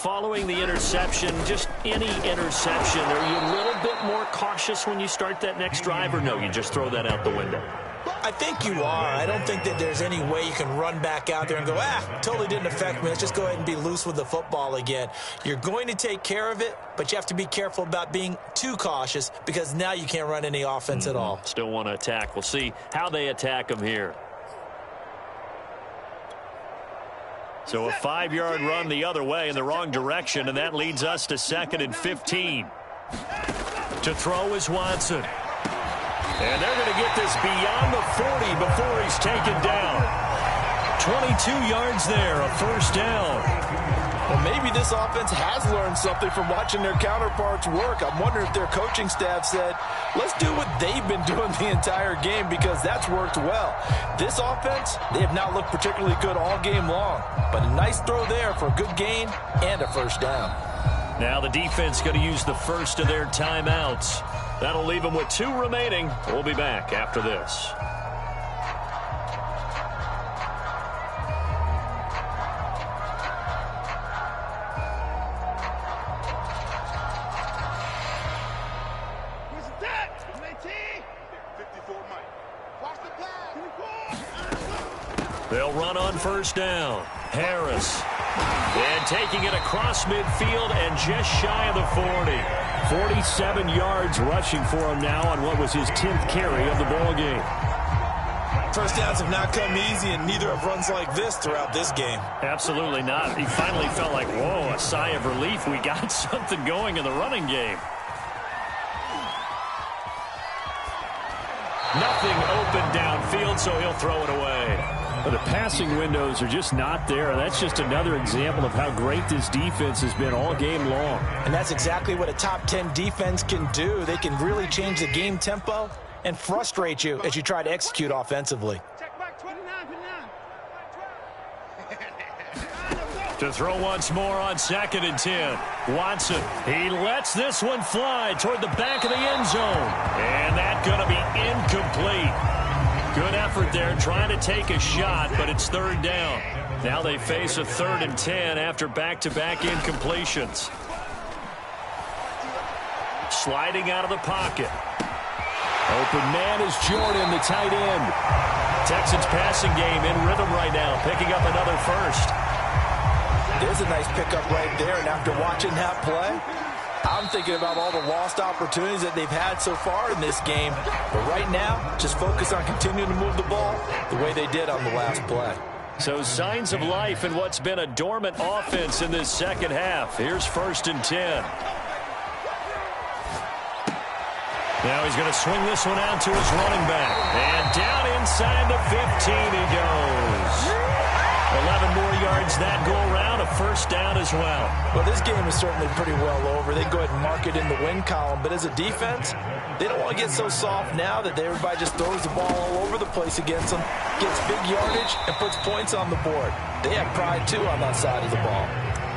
following the interception, just any interception, are you a little bit more cautious when you start that next drive, or no, you just throw that out the window? I think you are. I don't think that there's any way you can run back out there and go, totally didn't affect me. Let's just go ahead and be loose with the football again. You're going to take care of it, but you have to be careful about being too cautious because now you can't run any offense at all. Still want to attack. We'll see how they attack them here. So a 5-yard run the other way in the wrong direction, and that leads us to 2nd and 15. To throw is Watson. And they're going to get this beyond the 40 before he's taken down. 22 yards there, a first down. Well, maybe this offense has learned something from watching their counterparts work. I'm wondering if their coaching staff said, let's do what they've been doing the entire game because that's worked well. This offense, they have not looked particularly good all game long. But a nice throw there for a good gain and a first down. Now the defense going to use the first of their timeouts. That'll leave them with 2 remaining. We'll be back after this. They'll run on first down. Harris. And taking it across midfield and just shy of the 40. 47 yards rushing for him now on what was his 10th carry of the ball game. First downs have not come easy, and neither have runs like this throughout this game. Absolutely not. He finally felt like, whoa, a sigh of relief. We got something going in the running game. Nothing open downfield, so he'll throw it away. But the passing windows are just not there. That's just another example of how great this defense has been all game long. And that's exactly what a top 10 defense can do. They can really change the game tempo and frustrate you as you try to execute offensively. To throw once more on 2nd and 10. Watson, he lets this one fly toward the back of the end zone. And that's going to be incomplete. Good effort there trying to take a shot, but it's 3rd down. Now they face a 3rd and 10 after back-to-back incompletions. Sliding out of the pocket. Open man is Jordan, the tight end. Texans passing game in rhythm right now, picking up another first. There's a nice pickup right there, and after watching that play, I'm thinking about all the lost opportunities that they've had so far in this game. But right now, just focus on continuing to move the ball the way they did on the last play. So signs of life in what's been a dormant offense in this second half. Here's 1st and 10. Now he's going to swing this one out to his running back. And down inside the 15 he goes. 11 more yards that go around, a first down as well. Well, this game is certainly pretty well over. They can go ahead and mark it in the win column. But as a defense, they don't want to get so soft now that everybody just throws the ball all over the place against them, gets big yardage, and puts points on the board. They have pride, too, on that side of the ball.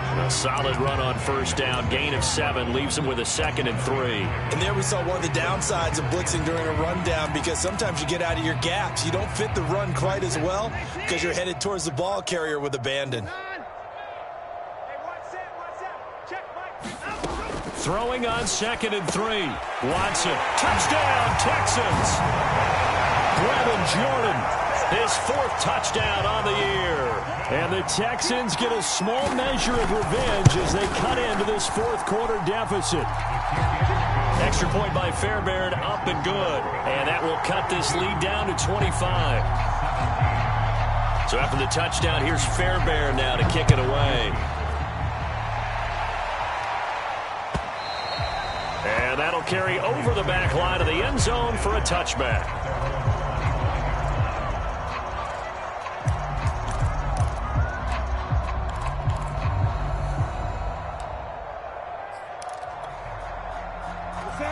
A solid run on first down. Gain of 7 leaves them with a 2nd and 3. And there we saw one of the downsides of blitzing during a rundown because sometimes you get out of your gaps. You don't fit the run quite as well because you're headed towards the ball carrier with abandon. Throwing on 2nd and 3. Watson. Touchdown, Texans. Brevin Jordan, his 4th touchdown on the year. And the Texans get a small measure of revenge as they cut into this 4th quarter deficit. Extra point by Fairbairn, up and good. And that will cut this lead down to 25. So after the touchdown, here's Fairbairn now to kick it away. And that'll carry over the back line of the end zone for a touchback.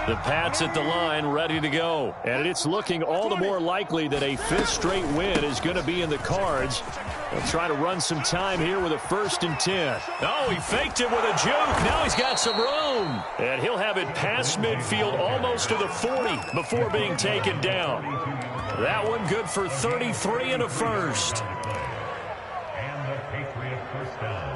The Pats at the line, ready to go. And it's looking all the more likely that a 5th straight win is going to be in the cards. They'll try to run some time here with a 1st and 10. Oh, he faked it with a juke. Now he's got some room. And he'll have it past midfield almost to the 40 before being taken down. That one good for 33 and a first. And the Patriot first down.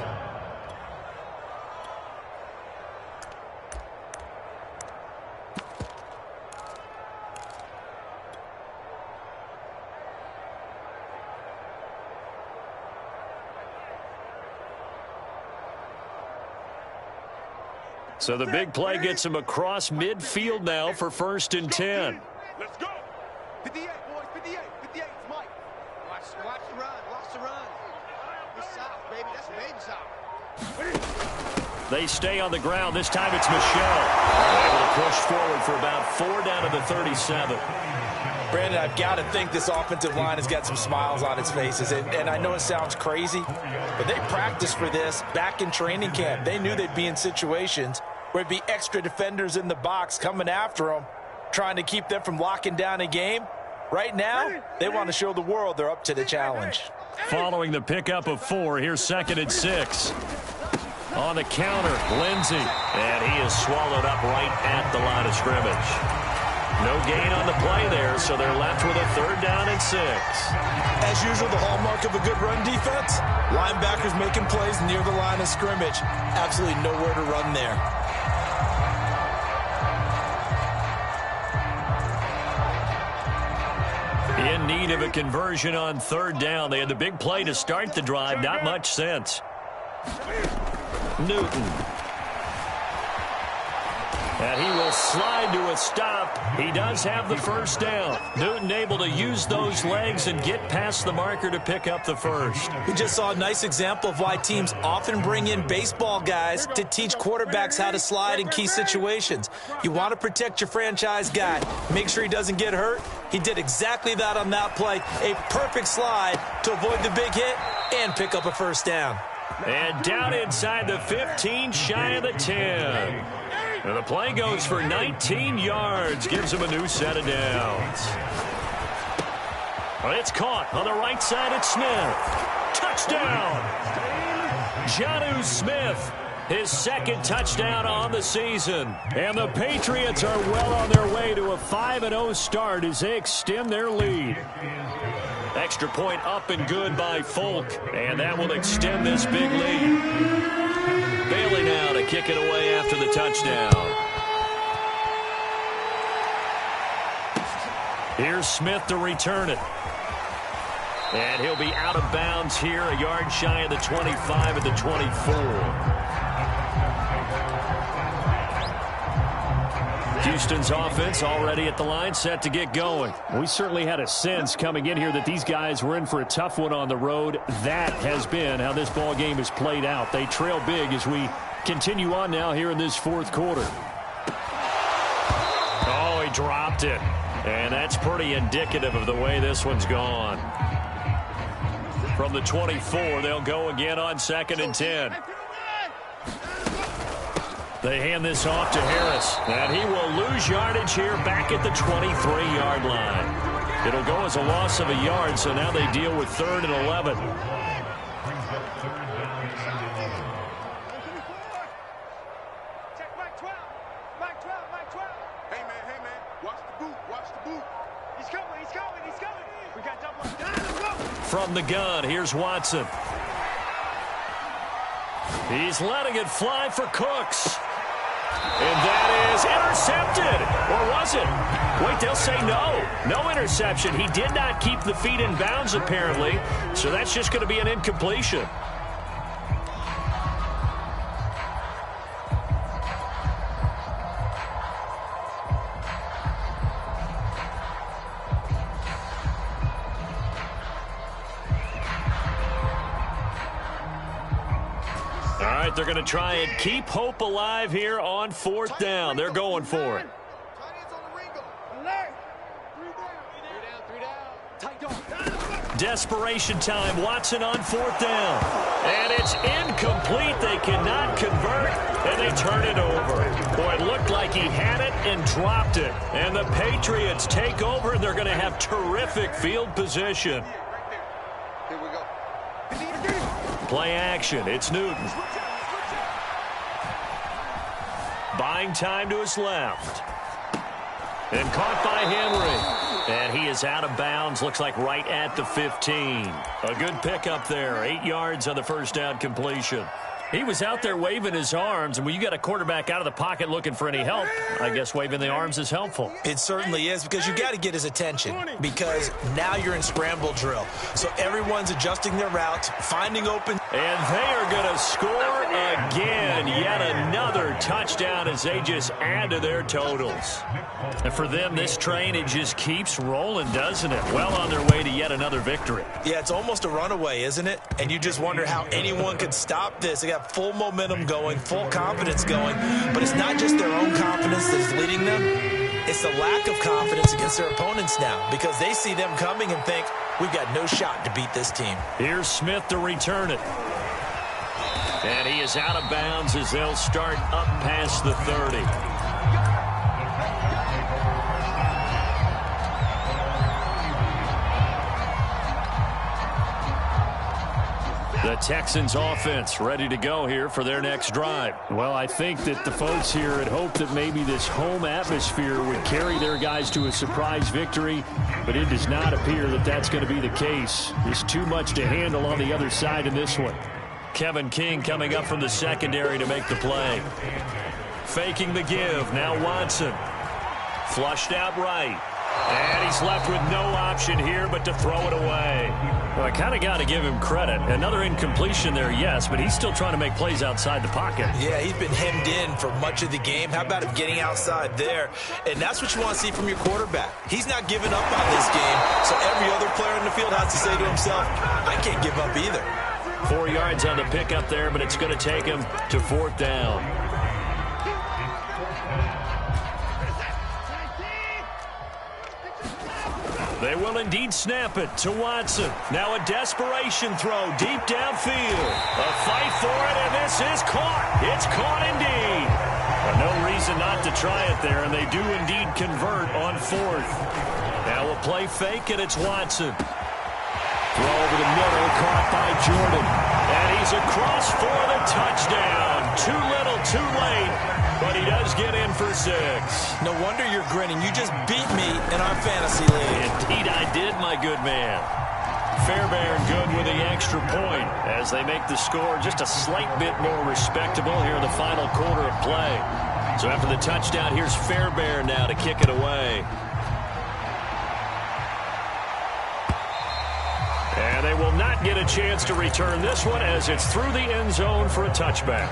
So the big play gets him across midfield now for 1st and 10. Let's go. 58, boys. 58. 58. It's Mike. Watch the run. Watch the run. It's south, baby. That's baby south. They stay on the ground. This time it's Michelle. Able to push forward for about 4 down to the 37. Brandon, I've got to think this offensive line has got some smiles on its faces. And I know it sounds crazy, but they practiced for this back in training camp. They knew they'd be in situations where it'd be extra defenders in the box coming after them, trying to keep them from locking down a game. Right now, they want to show the world they're up to the challenge. Following the pickup of 4, here's 2nd and 6. On the counter, Lindsey. And he is swallowed up right at the line of scrimmage. No gain on the play there, so they're left with a 3rd down and 6. As usual, the hallmark of a good run defense, linebackers making plays near the line of scrimmage. Absolutely nowhere to run there. In need of a conversion on 3rd down. They had the big play to start the drive. Not much sense. Newton. And he will slide to a stop. He does have the 1st down. Newton able to use those legs and get past the marker to pick up the 1st. We just saw a nice example of why teams often bring in baseball guys to teach quarterbacks how to slide in key situations. You want to protect your franchise guy. Make sure he doesn't get hurt. He did exactly that on that play. A perfect slide to avoid the big hit and pick up a 1st down. And down inside the 15, shy of the 10. And the play goes for 19 yards, gives him a new set of downs. Well, it's caught on the right side. It's Smith. Touchdown! Jonnu Smith, his 2nd touchdown on the season. And the Patriots are well on their way to a 5-0 start as they extend their lead. Extra point up and good by Folk, and that will extend this big lead. Bailey now to kick it away after the touchdown. Here's Smith to return it. And he'll be out of bounds here, a yard shy of the 25 at the 24. Houston's offense already at the line, set to get going. We certainly had a sense coming in here that these guys were in for a tough one on the road. That has been how this ball game has played out. They trail big as we continue on now here in this 4th quarter. Oh, he dropped it. And that's pretty indicative of the way this one's gone. From the 24, they'll go again on 2nd and 10. They hand this off to Harris, and he will lose yardage here back at the 23-yard line. It'll go as a loss of a yard, so now they deal with 3rd and 11. Check Mike 12. Mike 12. Mike 12. Hey, man. Watch the boot. Watch the boot. He's coming. We got double up. Let's go. From the gun, here's Watson. He's letting it fly for Cooks. And that is intercepted. Or was it? Wait, they'll say no. No interception. He did not keep the feet in bounds, apparently. So that's just going to be an incompletion. All right, they're going to try and keep hope alive here on 4th down. They're going for it. Desperation time. Watson on 4th down. And it's incomplete. They cannot convert, and they turn it over. Boy, it looked like he had it and dropped it. And the Patriots take over, and they're going to have terrific field position. Here we go. Play action. It's Newton. Buying time to his left. And caught by Henry. And he is out of bounds. Looks like right at the 15. A good pickup there. 8 yards on the 1st down completion. He was out there waving his arms, and when you got a quarterback out of the pocket looking for any help, I guess waving the arms is helpful. It certainly is, because you got to get his attention, because now you're in scramble drill. So everyone's adjusting their routes, finding open. And they are going to score again. and yet another touchdown as they just add to their totals. And for them, this train, it just keeps rolling, doesn't it? Well on their way to yet another victory. Yeah, it's almost a runaway, isn't it? And you just wonder how anyone could stop this. They got full momentum going, full confidence going, but it's not just their own confidence that's leading them. It's the lack of confidence against their opponents now because they see them coming and think, we've got no shot to beat this team. Here's Smith to return it. And he is out of bounds as they'll start up past the 30. The Texans offense ready to go here for their next drive. Well, I think that the folks here had hoped that maybe this home atmosphere would carry their guys to a surprise victory, but it does not appear that that's going to be the case. There's too much to handle on the other side in this one. Kevin King coming up from the secondary to make the play. Faking the give. Now Watson. Flushed out right. And he's left with no option here but to throw it away. Well, I kind of got to give him credit. Another incompletion there, yes, but he's still trying to make plays outside the pocket. Yeah, he's been hemmed in for much of the game. How about him getting outside there? And that's what you want to see from your quarterback. He's not giving up on this game, so every other player in the field has to say to himself, I can't give up either. 4 yards on the pickup there, but it's going to take him to 4th down. They will indeed snap it to Watson. Now a desperation throw deep downfield. A fight for it, and this is caught. It's caught indeed. Well, no reason not to try it there, and they do indeed convert on 4th. Now a play fake, and it's Watson. Throw over the middle, caught by Jordan. And he's across for the touchdown. Too little, too late, but he does get in for 6. No wonder you're grinning. You just beat me in our fantasy league. Indeed I did, my good man. Fairbairn good with the extra point as they make the score just a slight bit more respectable here in the final quarter of play. So after the touchdown, here's Fairbairn now to kick it away. And they will not get a chance to return this one as it's through the end zone for a touchback.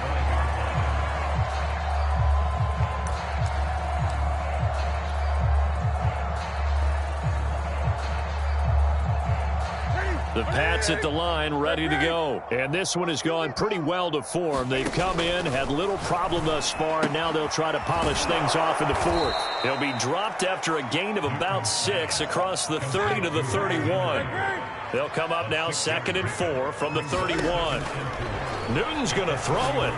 The Pats at the line ready to go. And this one has gone pretty well to form. They've come in, had little problem thus far, and now they'll try to polish things off in the 4th. They'll be dropped after a gain of about 6 across the 30 to the 31. They'll come up now 2nd and 4 from the 31. Newton's going to throw it.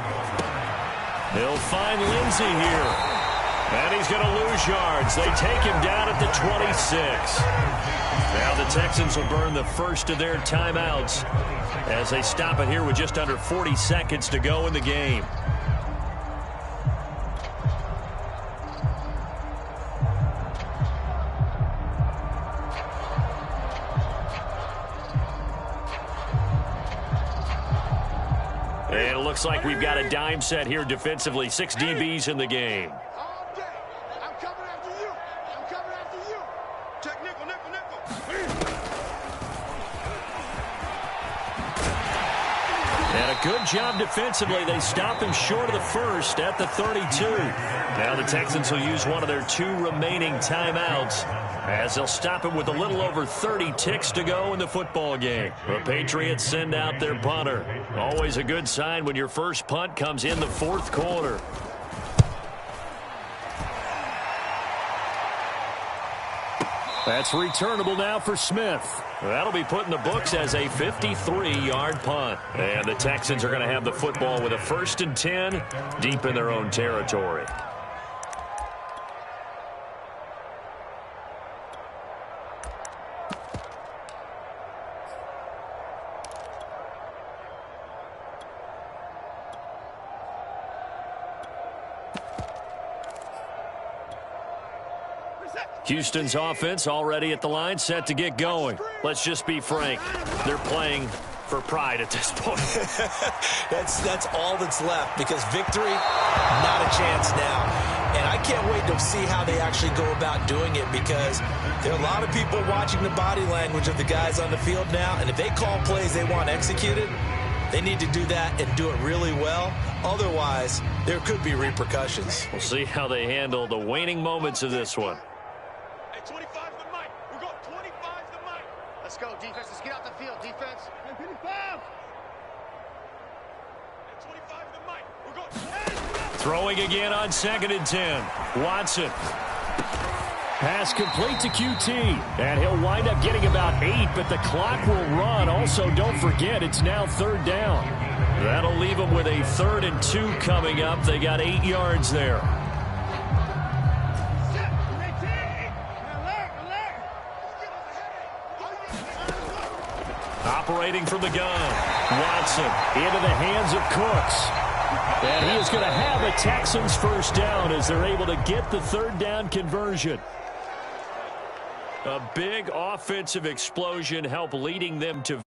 He'll find Lindsey here. And he's going to lose yards. They take him down at the 26. Now the Texans will burn the first of their timeouts as they stop it here with just under 40 seconds to go in the game. And it looks like we've got a dime set here defensively. 6 DBs in the game. And a good job defensively. They stop him short of the first at the 32. Now the Texans will use one of their 2 remaining timeouts as they'll stop him with a little over 30 ticks to go in the football game. The Patriots send out their punter. Always a good sign when your first punt comes in the 4th quarter. That's returnable now for Smith. That'll be put in the books as a 53-yard punt. And the Texans are going to have the football with a 1st and 10 deep in their own territory. Houston's offense already at the line, set to get going. Let's just be frank. They're playing for pride at this point. That's all that's left because victory, not a chance now. And I can't wait to see how they actually go about doing it because there are a lot of people watching the body language of the guys on the field now. And if they call plays they want executed, They need to do that and do it really well. Otherwise, there could be repercussions. We'll see how they handle the waning moments of this one. Hey, 25 the mic. We got 25 the mic. Let's go, defense. Let's get out the field, defense. Hey, 25. Hey, 25 the mic. We got 10. Throwing again on 2nd and 10. Watson. Pass complete to QT. And he'll wind up getting about 8, but the clock will run. Also, don't forget, it's now 3rd down. That'll leave them with a 3rd and 2 coming up. They got 8 yards there. Operating from the gun. Watson into the hands of Cooks. And he is going to have a Texans first down as they're able to get the 3rd down conversion. A big offensive explosion helped leading them to